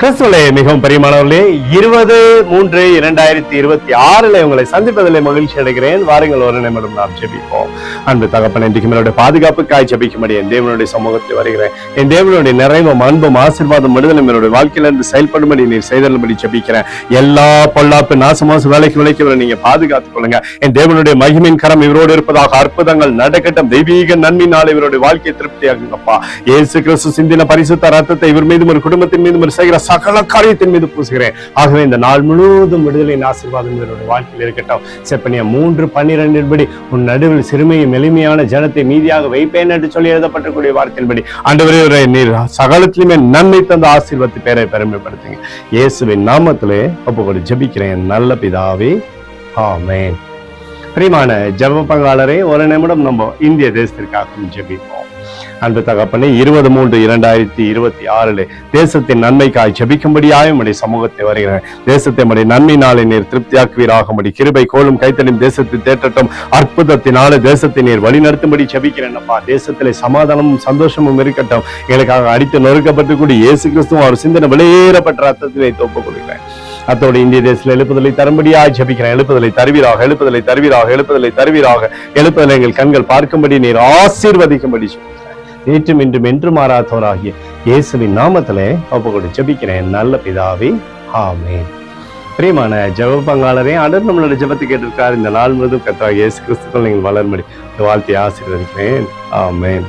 கிறிஸ்துவிலே மிகவும் பிரியமானவர்களே, 20/3/2026 உங்களை சந்திப்பதிலே மகிழ்ச்சி அடைகிறேன். வாருங்கள், ஒரு நிமிடம் நாம் ஜெபிப்போம். அன்பு தகப்பனே, இன்றைக்கு என்னுடைய பாதுகாப்புக்காய் ஜெபிக்கும்படி என் தேவனுடைய சமூகத்தில் வருகிறேன். என் தேவனுடைய நிறைவும் அன்பும் ஆசீர்வாதம் விடுதலும் என்னுடைய வாழ்க்கையிலிருந்து செயல்படும்படி நீர் செய்தபடி ஜெபிக்கிறேன். எல்லா பொல்லாப்பு நாசமாசு விலைக்கு நீங்க பாதுகாத்துக் கொள்ளுங்க. என் தேவனுடைய மகிமின் கரம் இவரோடு இருப்பதாக அற்புதங்கள் நடக்கட்டும். தெய்வீக நன்மையினால் இவருடைய வாழ்க்கையை திருப்தியாகுங்கப்பா. இயேசு கிறிஸ்து சிந்தின பரிசுத்த ரத்தத்தை இவர் மீதும் ஒரு குடும்பத்தின் மீதும் ஒரு செய்கிற சகல காரியத்தின் மீது பூசுகிறேன். ஆகவே இந்த நாள் முழுவதும் விடுதலின் ஆசீர்வாதம் இவருடைய வாழ்க்கையில் இருக்கட்டும். செப்பனியா 3:12 உன் நடுவில் சிறுமையும் எளிமையான ஜனத்தை மீதியாக வைப்பேன் என்று சொல்லி எழுதப்பட்டக்கூடிய வார்த்தையின்படி ஆண்டவரே, நீர் சகலத்திலுமே நன்மை தந்த ஆசீர்வாதத்தை பேரை பெருமைப்படுத்துங்க. இயேசுவின் நாமத்திலே ஒப்புக்கொடு ஜெபிக்கிறேன் நல்ல பிதாவே, ஆமென். பிரியமான ஜெப பங்காளரே, ஒரு நிமிடம் நம்ம இந்திய தேசத்திற்காக ஜெபிப்போம். அன்பு தகப்பனே, 20/3/2026 தேசத்தின் நன்மைக்காய் ஜெபிக்கும்படியாய் உம்முடைய சமூகத்தை வருகிறேன். தேசத்தை உம்முடைய நன்மையினாலே நீர் திருப்தியாக்குவீராகும்படி கிருபை கோலும் கைத்தலும் தேசத்தை தேற்றட்டும். அற்புதத்தினால தேசத்தை நீர் வழி நடத்தும்படி ஜெபிக்கிறேன் அப்பா. தேசத்திலே சமாதானமும் சந்தோஷமும் இருக்கட்டும். எங்களுக்காக அடித்து நொறுக்கப்பட்டு கூடிய இயேசு கிறிஸ்துவும் அவர் சிந்தனை வெளியேறப்பட்ட ரத்தத்திலே ஒப்புக் கொடுக்கிறேன். அத்தோடு இந்திய தேசத்தில் எழுப்புதலை தரும்படியாய் ஜெபிக்கிறேன். எழுப்புதலை தருவீராக, எழுப்புதலை தருவீராக, எழுப்புதலை தருவீராக. எழுப்புதலை எங்கள் கண்கள் பார்க்கும்படி நீர் ஆசீர்வதிக்கும்படி நேற்றும் இன்றும் என்று மாறாதவராகிய இயேசுவின் நாமத்திலே ஒப்புக்கொடு ஜெபிக்கிறேன் நல்ல பிதாவே, ஆமென். பிரியமான ஜெப பங்காளரே, ஆண்டவர் நம்மளோட ஜெபத்தை கேட்டிருக்கார். இந்த நாள் முழுவதும் கர்த்தராகிய இயேசு கிறிஸ்துவுக்குள் நீங்கள் வளரும்படி வாழ்த்தி ஆசீர்வதிக்கிறேன். ஆமென்.